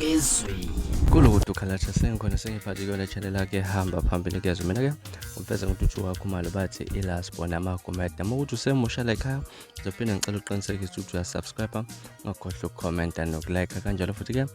ngezwe. Kulokuthi ukhalatsha sengikhona sengiphathi kuyona channel yakhe hamba phambili kuyezwa mina ke umfeza nguthuthi wakho mali bathi ilasbona amagumede noma ukuthi usemusha la ekhaya uzophinde ngicela uqinisekise ukuthi uyasubscribe ngakhohle ukukhomenta nokulike kanjalo futhi ke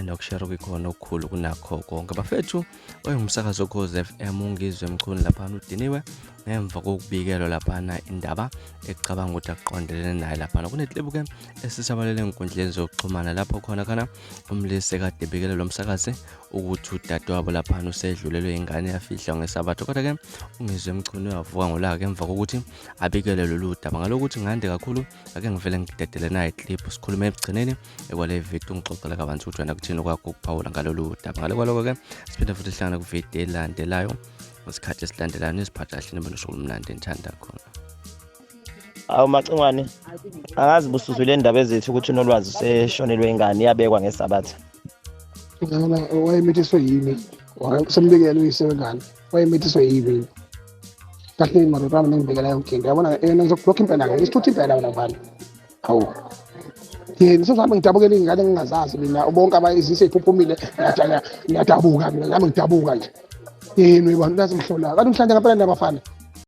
nokushare kukhona okukhulu kunakho konke bafethu oyengumsakazo Ukhozi FM uNgizwe Mchunu lapha udiniwe ngemva kokubikelwa lapha indaba ecabanga ukuthi aqondelene naye lapha kunetlebu ke esisabalele enkundleni zokuxhumana lapho khona umlise kade ebikelwe lo msakazi ukuthi udadewabo lapha usedlulelwe ingane yafihlwa ngeSabatha kodwa ke uNgizwe Mchunu wavuka ngolaka emva kokuthi abikelwe lolu daba ngalokuthi ngande kakhulu ake ngivele ngidedele naye clip sikhulume egcineni ekwale video ngixoxela kabanzi ukuthi wena kuthini kwakho ukuphawula ngalolu daba ngaloko ke siphinde futhi sihlangana ku video elandelayo ngesikhathi esilandelayo nesiphatha kahle nebenosho umnandi enthanda khona. Awu macingwane angazi busuzule indaba ezethu ukuthi unolwazi seshonelwe ingane yabekwa ngeSabatha. Ngiyabona wayemithiswe yimi sembikele uyisengane wayemithiswe yimi kahle imadodana ngibekela yonke into yabona yena ngizoblock impela ngeke isithuthi impela wena mfana awu yena sohambe ngidabukela ingane engingazazi mina bonke abayizise iphuphumile ngiyadabuka mina nami ngidabuka nje yini abantu lazimhlola kanti umhlanje ngempela ndabafana